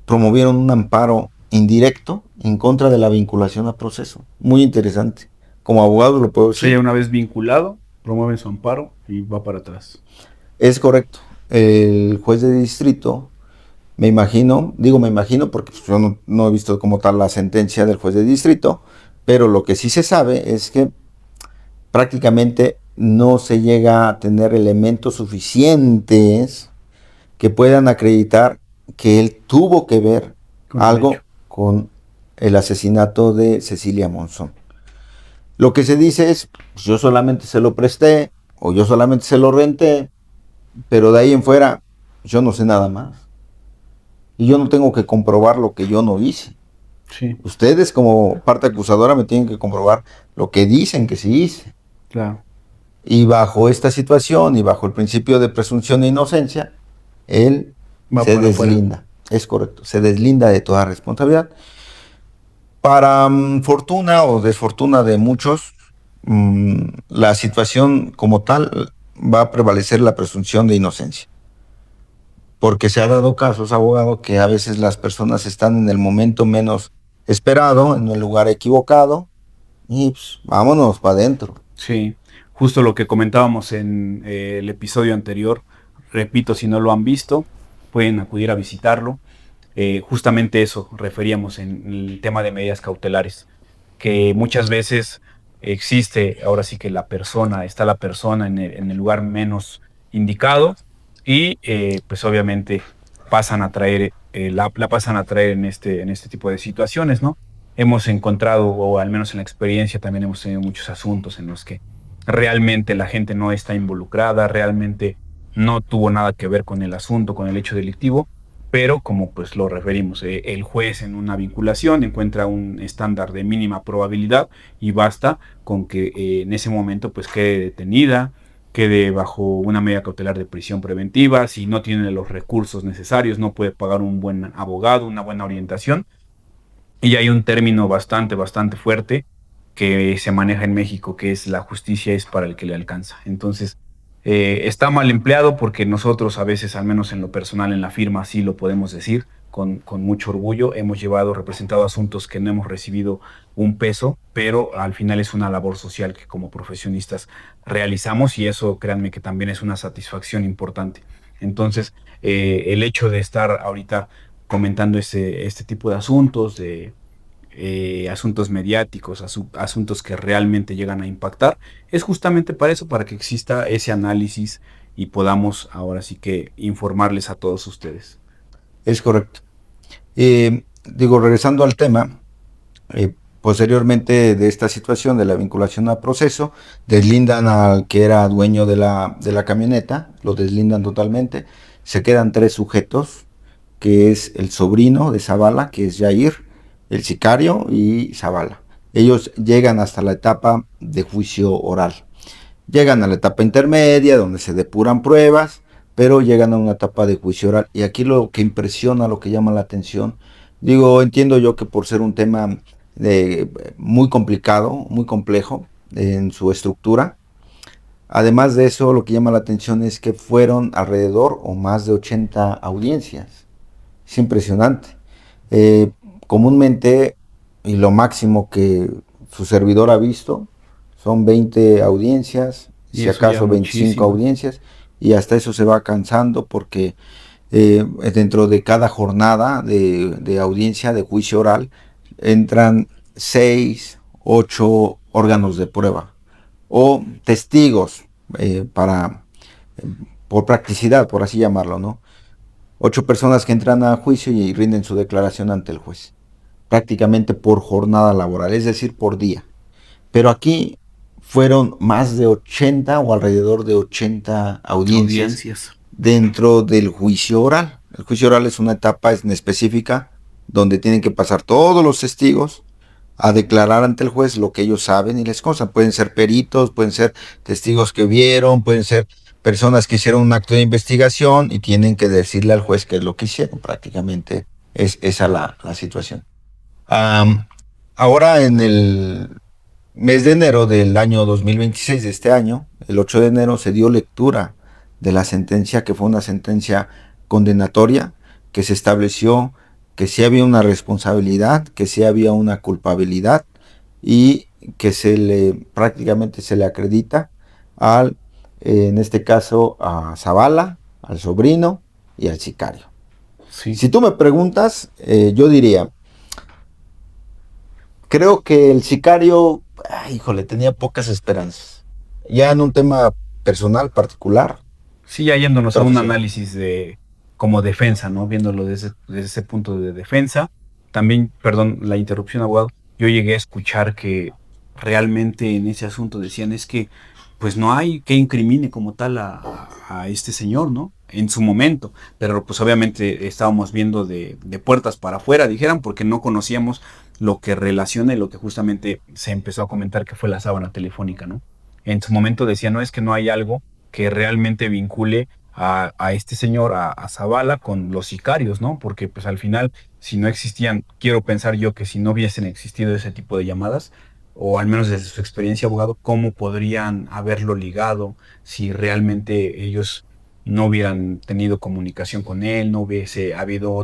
S2: promovieron un amparo indirecto en contra de la vinculación a proceso. Muy interesante. Como abogado lo puedo
S1: O sea,
S2: decir.
S1: ya una vez vinculado, promueven su amparo y va para atrás.
S2: Es correcto. El juez de distrito, me imagino, digo me imagino porque pues, yo no he visto como tal la sentencia del juez de distrito, pero lo que sí se sabe es que prácticamente no se llega a tener elementos suficientes que puedan acreditar que él tuvo que ver
S1: Con el
S2: algo
S1: hecho.
S2: con el asesinato de Cecilia Monzón. Lo que se dice es, pues, yo solamente se lo presté o yo solamente se lo renté, pero de ahí en fuera yo no sé nada más. Y yo no tengo que comprobar lo que yo no hice.
S1: Sí,
S2: Ustedes como parte acusadora me tienen que comprobar lo que dicen que sí hice.
S1: claro.
S2: Y bajo esta situación y bajo el principio de presunción de inocencia, él
S1: Va
S2: se
S1: para afuera.
S2: deslinda. Es correcto, se deslinda de toda responsabilidad. Para fortuna o desfortuna de muchos, la situación como tal va a prevalecer la presunción de inocencia. Porque se ha dado casos, abogado, que a veces las personas están en el momento menos esperado, en el lugar equivocado, y pues, vámonos para adentro.
S1: Sí, justo lo que comentábamos en el episodio anterior. Repito, si no lo han visto, pueden acudir a visitarlo. Justamente eso referíamos en el tema de medidas cautelares, que muchas veces existe, ahora sí que está la persona en el lugar menos indicado y pues obviamente pasan a traer, la pasan a traer en este tipo de situaciones, ¿no? Hemos encontrado, o al menos en la experiencia también hemos tenido muchos asuntos en los que realmente la gente no está involucrada, realmente no tuvo nada que ver con el asunto, con el hecho delictivo, pero como pues lo referimos, el juez en una vinculación encuentra un estándar de mínima probabilidad y basta con que en ese momento pues quede detenida, quede bajo una medida cautelar de prisión preventiva, si no tiene los recursos necesarios, no puede pagar un buen abogado, una buena orientación. Y hay un término bastante fuerte que se maneja en México, que es la justicia es para el que le alcanza. Entonces, está mal empleado porque nosotros a veces, al menos en lo personal, en la firma, sí lo podemos decir con mucho orgullo. Hemos representado asuntos que no hemos recibido un peso, pero al final es una labor social que como profesionistas realizamos y eso, créanme que también es una satisfacción importante. Entonces, el hecho de estar ahorita comentando este tipo de asuntos, de asuntos mediáticos, asuntos que realmente llegan a impactar, es justamente para eso, para que exista ese análisis y podamos ahora sí que informarles a todos ustedes.
S2: Es correcto. Digo, regresando al tema, posteriormente de esta situación de la vinculación al proceso, deslindan al que era dueño de la camioneta, lo deslindan totalmente, se quedan tres sujetos, que es el sobrino de Zavala, que es Jair, el sicario y Zavala. Ellos llegan hasta la etapa de juicio oral. Llegan a la etapa intermedia, donde se depuran pruebas, pero llegan a una etapa de juicio oral. Y aquí lo que impresiona, lo que llama la atención, digo, entiendo yo que por ser un tema muy complicado, muy complejo en su estructura, además de eso, lo que llama la atención es que fueron alrededor o más de 80 audiencias. Es impresionante. Comúnmente, y lo máximo que su servidor ha visto, son 20 audiencias,
S1: Y
S2: si
S1: eso ya
S2: acaso 25
S1: muchísimo.
S2: audiencias, y hasta eso se va cansando porque dentro de cada jornada de audiencia, de juicio oral, entran 6, 8 órganos de prueba o testigos por practicidad, por así llamarlo, ¿no? 8 personas que entran a juicio y rinden su declaración ante el juez, prácticamente por jornada laboral, es decir, por día. Pero aquí fueron más de 80 o alrededor de 80 audiencias dentro del juicio oral. El juicio oral es una etapa en específica donde tienen que pasar todos los testigos a declarar ante el juez lo que ellos saben y les consta. Pueden ser peritos, pueden ser testigos que vieron, pueden ser personas que hicieron un acto de investigación y tienen que decirle al juez qué es lo que hicieron. Prácticamente es esa la situación. Ahora en el mes de enero del año 2026 de este año, el 8 de enero, se dio lectura de la sentencia, que fue una sentencia condenatoria, que se estableció que sí había una responsabilidad, que sí había una culpabilidad y que prácticamente se le acredita en este caso a Zavala, al sobrino y al sicario. Sí. Si tú me preguntas, yo diría, creo que el sicario, híjole, tenía pocas esperanzas. Ya en un tema personal, particular.
S1: Sí, ya yéndonos a un análisis como defensa, ¿no? Viéndolo desde ese punto de defensa. También, perdón, la interrupción, abogado. Yo llegué a escuchar que realmente en ese asunto decían es que pues no hay que incrimine como tal a este señor, ¿no? En su momento. Pero pues obviamente estábamos viendo de puertas para afuera, dijeran, porque no conocíamos lo que relaciona y lo que justamente se empezó a comentar que fue la sábana telefónica, ¿no? En su momento decía, no es que no hay algo que realmente vincule a este señor, a Zavala, con los sicarios, ¿no? Porque pues al final, si no existían, quiero pensar yo que si no hubiesen existido ese tipo de llamadas, o al menos desde su experiencia abogado, ¿cómo podrían haberlo ligado si realmente ellos no hubieran tenido comunicación con él, no hubiese habido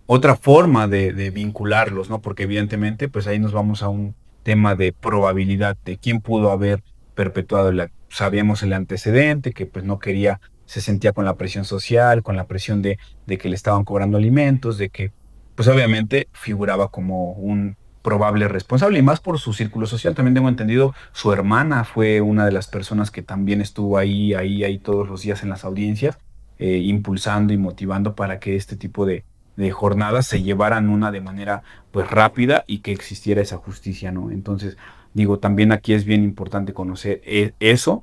S1: otra forma de vincularlos, ¿no? Porque evidentemente, pues ahí nos vamos a un tema de probabilidad de quién pudo haber perpetuado sabíamos el antecedente, que pues no quería, se sentía con la presión social, con la presión de que le estaban cobrando alimentos, de que pues obviamente figuraba como un probable responsable y más por su círculo social. También tengo entendido, su hermana fue una de las personas que también estuvo ahí todos los días en las audiencias, impulsando y motivando para que este tipo de jornadas se llevaran una de manera pues rápida y que existiera esa justicia, ¿no? Entonces, digo, también aquí es bien importante conocer eso,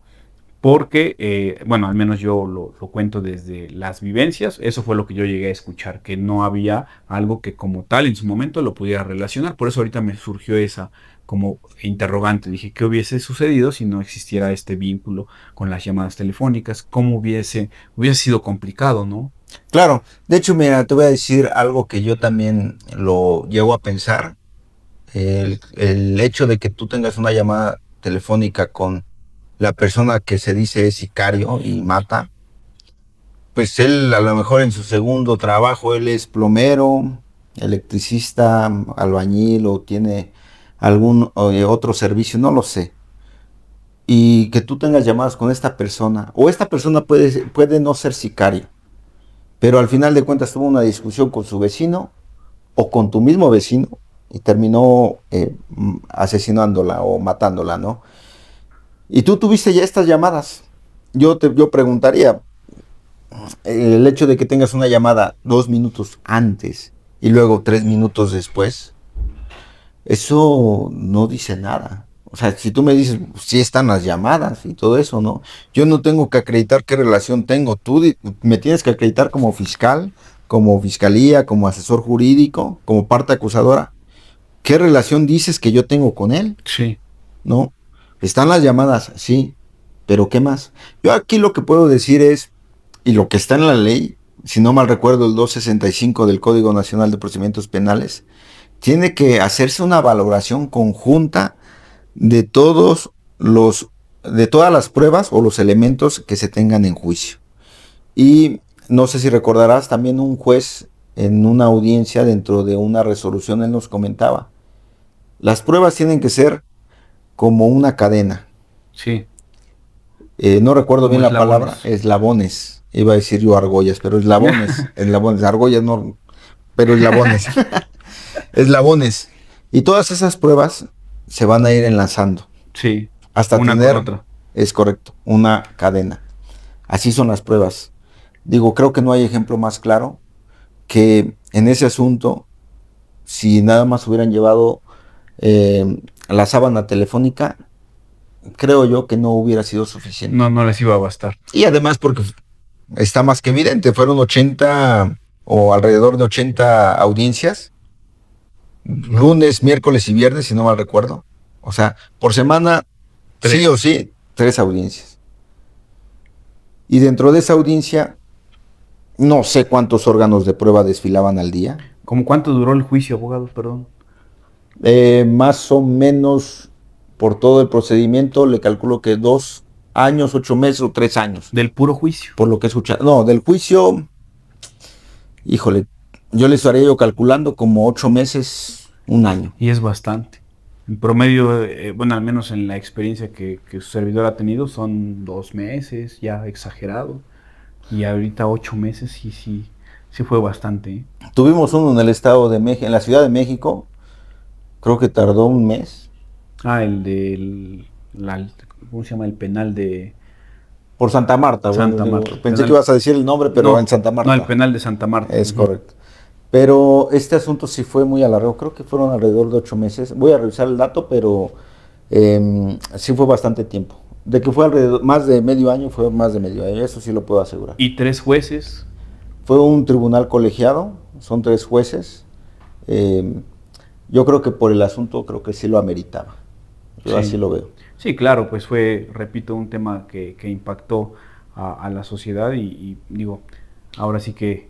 S1: porque, bueno, al menos yo lo cuento desde las vivencias, eso fue lo que yo llegué a escuchar, que no había algo que como tal en su momento lo pudiera relacionar, por eso ahorita me surgió esa como interrogante, dije, ¿qué hubiese sucedido si no existiera este vínculo con las llamadas telefónicas? ¿Cómo hubiese sido complicado, ¿no?
S2: Claro, de hecho, mira, te voy a decir algo que yo también lo llego a pensar. El hecho de que tú tengas una llamada telefónica con la persona que se dice es sicario y mata, pues él a lo mejor en su segundo trabajo, él es plomero, electricista, albañil o tiene algún otro servicio, no lo sé. Y que tú tengas llamadas con esta persona, o esta persona puede no ser sicario, pero al final de cuentas tuvo una discusión con su vecino o con tu mismo vecino y terminó asesinándola o matándola, ¿no? Y tú tuviste ya estas llamadas. Yo preguntaría, el hecho de que tengas una llamada 2 minutos antes y luego 3 minutos después, eso no dice nada. O sea, si tú me dices, sí están las llamadas y todo eso, ¿no? Yo no tengo que acreditar qué relación tengo. Tú me tienes que acreditar como fiscal, como fiscalía, como asesor jurídico, como parte acusadora. ¿Qué relación dices que yo tengo con él?
S1: Sí.
S2: ¿No? Están las llamadas, sí, pero ¿qué más? Yo aquí lo que puedo decir es, y lo que está en la ley, si no mal recuerdo, el 265 del Código Nacional de Procedimientos Penales, tiene que hacerse una valoración conjunta de de todas las pruebas o los elementos que se tengan en juicio. Y no sé si recordarás, también un juez en una audiencia dentro de una resolución, él nos comentaba, las pruebas tienen que ser como una cadena.
S1: Sí.
S2: No recuerdo bien la palabra, eslabones. Iba a decir yo argollas, pero eslabones, argollas no, pero eslabones. Eslabones. Y todas esas pruebas se van a ir enlazando
S1: Sí,
S2: hasta
S1: una
S2: tener,
S1: con otra.
S2: es correcto, una cadena. Así son las pruebas. Digo, creo que no hay ejemplo más claro que en ese asunto, si nada más hubieran llevado la sábana telefónica, creo yo que no hubiera sido suficiente.
S1: No, no les iba a bastar.
S2: Y además porque está más que evidente, fueron 80 o alrededor de 80 audiencias, lunes, miércoles y viernes, si no mal recuerdo. O sea, por semana, sí o sí, 3 audiencias. Y dentro de esa audiencia, no sé cuántos órganos de prueba desfilaban al día.
S1: ¿Cómo cuánto duró el juicio, abogado? Perdón.
S2: Más o menos por todo el procedimiento, le calculo que 2 años, 8 meses o 3 años.
S1: Del puro juicio.
S2: Por lo que he escuchado. No, del juicio, híjole, yo le estaría yo calculando como 8 meses, 1 año.
S1: Y es bastante. En promedio, bueno, al menos en la experiencia que su servidor ha tenido, son 2 meses, ya exagerado. Y ahorita 8 meses, sí fue bastante. ¿Eh?
S2: Tuvimos uno en el estado de México, en la Ciudad de México, creo que tardó 1 mes.
S1: Ah, el del, ¿cómo se llama? El penal de
S2: Por Santa Marta.
S1: Santa
S2: Bueno,
S1: Marta.
S2: Pensé que ibas a decir el nombre, pero
S1: no,
S2: en Santa Marta.
S1: No, el penal de Santa Marta.
S2: Es correcto. Pero este asunto sí fue muy alargado, creo que fueron alrededor de 8 meses. Voy a revisar el dato, pero sí fue bastante tiempo. De que fue alrededor, más de medio año, fue más de medio año, eso sí lo puedo asegurar.
S1: ¿Y 3 jueces?
S2: Fue un tribunal colegiado, son 3 jueces. Yo creo que por el asunto, creo que sí lo ameritaba. Yo así lo veo.
S1: Sí, claro, pues fue, repito, un tema que impactó a la sociedad y digo, ahora sí que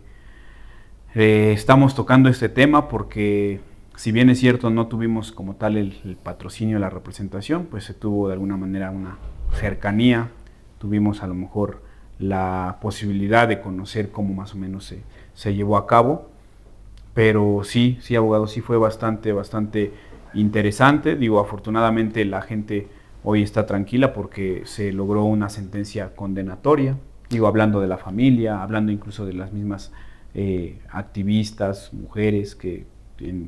S1: estamos tocando este tema porque si bien es cierto no tuvimos como tal el patrocinio, la representación, pues se tuvo de alguna manera una cercanía, tuvimos a lo mejor la posibilidad de conocer cómo más o menos se llevó a cabo, pero sí, abogado, sí fue bastante interesante. Digo, afortunadamente la gente hoy está tranquila porque se logró una sentencia condenatoria, digo, hablando de la familia, hablando incluso de las mismas activistas, mujeres que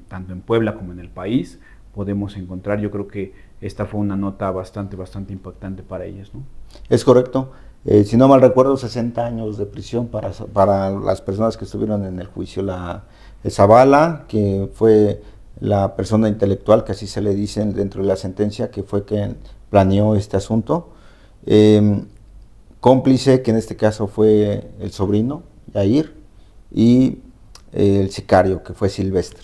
S1: tanto en Puebla como en el país podemos encontrar. Yo creo que esta fue una nota bastante impactante para ellas, ¿no?
S2: Es correcto. Si no mal recuerdo, 60 años de prisión para las personas que estuvieron en el juicio. La Zavala, que fue la persona intelectual, que así se le dice dentro de la sentencia, que fue quien planeó este asunto. Cómplice, que en este caso fue el sobrino, Yair, y el sicario, que fue Silvestre.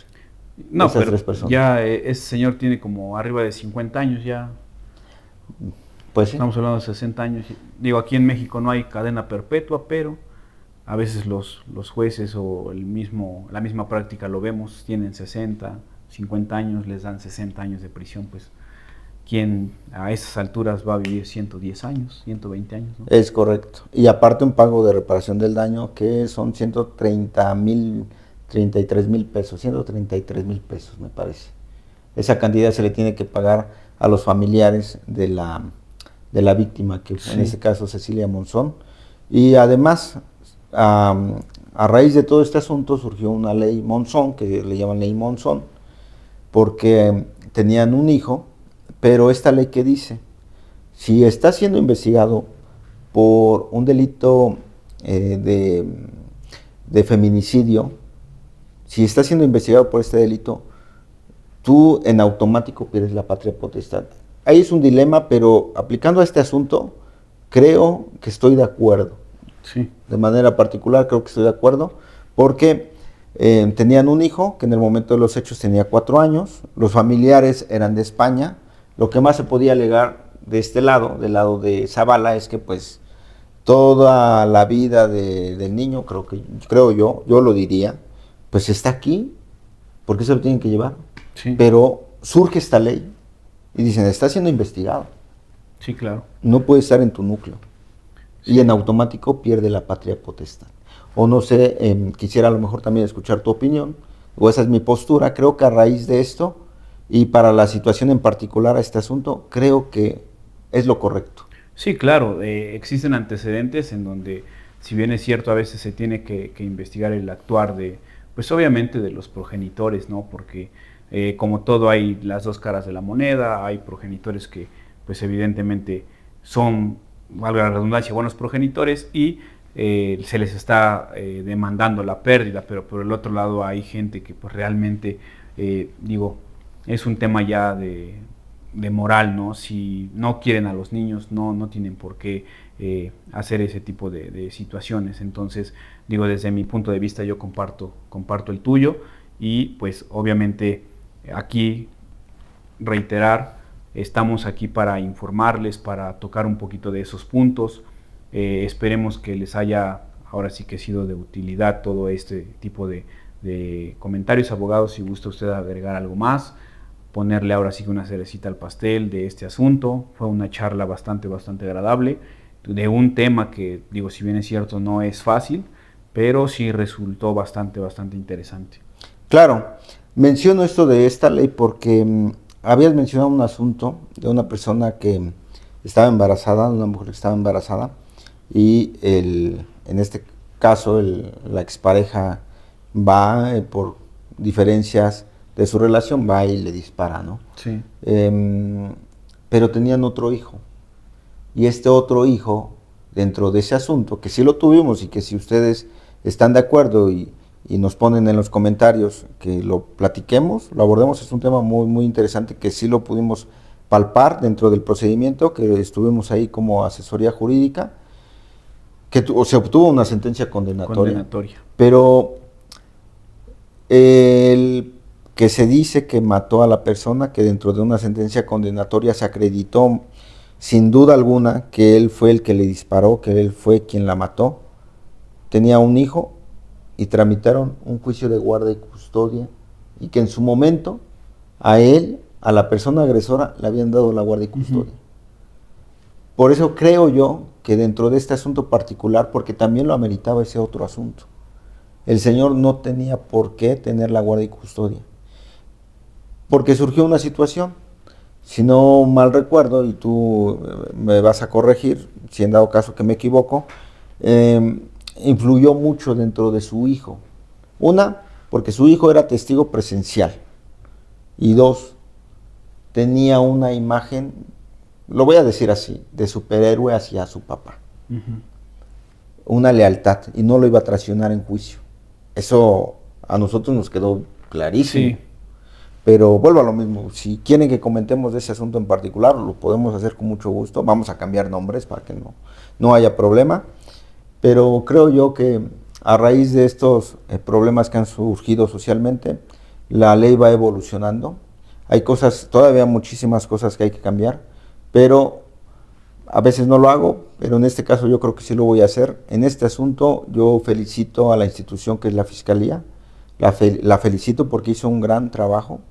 S1: No,
S2: Esas
S1: pero
S2: 3 personas.
S1: ya ese señor tiene como arriba de 50 años ya.
S2: Pues sí.
S1: Estamos hablando de 60 años. Digo, aquí en México no hay cadena perpetua, pero a veces los jueces o la misma práctica lo vemos, tienen 60, 50 años, les dan 60 años de prisión, pues ¿quién a esas alturas va a vivir 110 años, 120 años? ¿No?
S2: Es correcto. Y aparte un pago de reparación del daño que son 33,000 pesos, 133,000 pesos me parece. Esa cantidad se le tiene que pagar a los familiares de la víctima, que en este caso Cecilia Monzón. Y además, a raíz de todo este asunto surgió una ley Monzón, que le llaman ley Monzón, porque tenían un hijo, pero esta ley que dice, si está siendo investigado por un delito de feminicidio, si está siendo investigado por este delito, tú en automático pierdes la patria potestad. Ahí es un dilema, pero aplicando a este asunto, creo que estoy de acuerdo.
S1: Sí.
S2: De manera particular creo que estoy de acuerdo, porque tenían un hijo que en el momento de los hechos tenía 4 años, los familiares eran de España. Lo que más se podía alegar de este lado, del lado de Zavala, es que pues toda la vida del niño, creo yo lo diría, pues está aquí, ¿por qué se lo tienen que llevar?
S1: Sí.
S2: Pero surge esta ley y dicen, está siendo investigado.
S1: Sí, claro.
S2: No puede estar en tu núcleo. Sí. Y en automático pierde la patria potestad. O no sé, quisiera a lo mejor también escuchar tu opinión, o esa es mi postura. Creo que a raíz de esto, y para la situación en particular a este asunto, creo que es lo correcto.
S1: Sí, claro, existen antecedentes en donde si bien es cierto, a veces se tiene que investigar el actuar de, pues obviamente de los progenitores, ¿no? Porque como todo hay las dos caras de la moneda, hay progenitores que pues evidentemente son, valga la redundancia, buenos progenitores y se les está demandando la pérdida, pero por el otro lado hay gente que pues realmente, digo, es un tema ya de moral, ¿no? Si no quieren a los niños, no tienen por qué hacer ese tipo de situaciones. Entonces, digo, desde mi punto de vista yo comparto el tuyo y pues obviamente aquí reiterar, estamos aquí para informarles, para tocar un poquito de esos puntos. Esperemos que les haya ahora sí que sido de utilidad todo este tipo de comentarios. Abogados, si gusta usted agregar algo más, ponerle ahora sí que una cerecita al pastel de este asunto. Fue una charla bastante agradable de un tema que, digo, si bien es cierto, no es fácil, pero sí resultó bastante interesante.
S2: Claro, menciono esto de esta ley porque habías mencionado un asunto de una persona que estaba embarazada, una mujer que estaba embarazada, y en este caso la expareja va por diferencias de su relación, va y le dispara, ¿no?
S1: Sí.
S2: Pero tenían otro hijo, y este otro hijo, dentro de ese asunto, que sí lo tuvimos y que si ustedes están de acuerdo y nos ponen en los comentarios que lo platiquemos, lo abordemos, es un tema muy interesante que sí lo pudimos palpar dentro del procedimiento, que estuvimos ahí como asesoría jurídica, que se obtuvo una sentencia condenatoria. Pero el que se dice que mató a la persona, que dentro de una sentencia condenatoria se acreditó sin duda alguna que él fue el que le disparó, que él fue quien la mató, tenía un hijo y tramitaron un juicio de guarda y custodia, y que en su momento a él, a la persona agresora, le habían dado la guarda y custodia. Por eso creo yo que dentro de este asunto particular, porque también lo ameritaba ese otro asunto, el señor no tenía por qué tener la guarda y custodia, porque surgió una situación, si no mal recuerdo, y tú me vas a corregir, si en dado caso que me equivoco, influyó mucho dentro de su hijo. Una, porque su hijo era testigo presencial. Y dos, tenía una imagen, lo voy a decir así, de superhéroe hacia su papá. Una lealtad, y no lo iba a traicionar en juicio. Eso a nosotros nos quedó clarísimo. Sí. Pero vuelvo a lo mismo, si quieren que comentemos de ese asunto en particular, lo podemos hacer con mucho gusto. Vamos a cambiar nombres para que no haya problema. Pero creo yo que a raíz de estos problemas que han surgido socialmente, la ley va evolucionando. Hay cosas, todavía muchísimas cosas que hay que cambiar, pero a veces no lo hago, pero en este caso yo creo que sí lo voy a hacer. En este asunto yo felicito a la institución que es la Fiscalía, la felicito porque hizo un gran trabajo,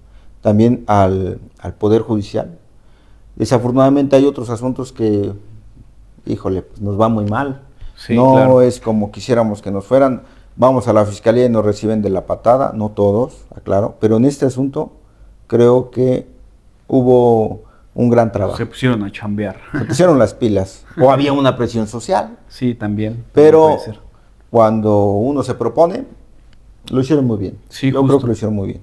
S2: también al Poder Judicial. Desafortunadamente hay otros asuntos que, híjole, pues nos va muy mal. Sí, no claro. Es como quisiéramos que nos fueran. Vamos a la Fiscalía y nos reciben de la patada, no todos, aclaro, pero en este asunto creo que hubo un gran trabajo.
S1: Se pusieron a chambear.
S2: Se pusieron las pilas. O había una presión social.
S1: Sí, también.
S2: Pero cuando uno se propone, lo hicieron muy bien.
S1: Sí,
S2: yo creo que lo hicieron muy bien.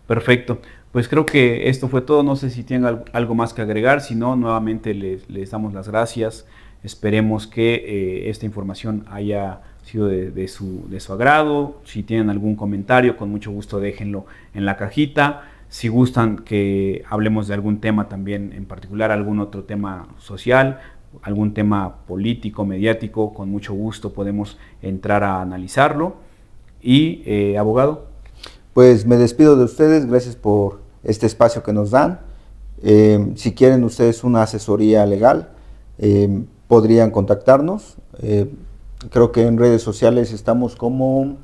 S1: Perfecto. Pues creo que esto fue todo. No sé si tienen algo más que agregar. Si no, nuevamente les damos las gracias. Esperemos que esta información haya sido de su agrado. Si tienen algún comentario, con mucho gusto déjenlo en la cajita. Si gustan que hablemos de algún tema también en particular, algún otro tema social, algún tema político, mediático, con mucho gusto podemos entrar a analizarlo. Y, abogado.
S2: Pues me despido de ustedes, gracias por este espacio que nos dan. Si quieren ustedes una asesoría legal, podrían contactarnos. Creo que en redes sociales estamos como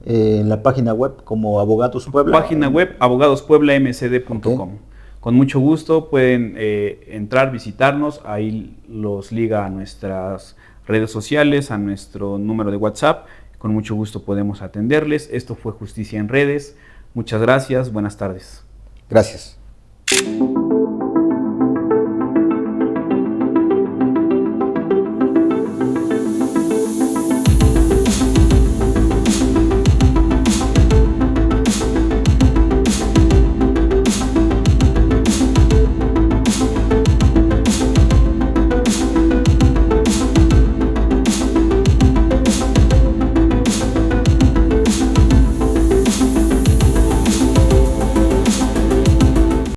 S2: en la página web como Abogados Puebla.
S1: Página web abogadospueblamcd.com. Okay. Con mucho gusto pueden entrar, visitarnos, ahí los liga a nuestras redes sociales, a nuestro número de WhatsApp. Con mucho gusto podemos atenderles. Esto fue Justicia en Redes. Muchas gracias, buenas tardes.
S2: Gracias.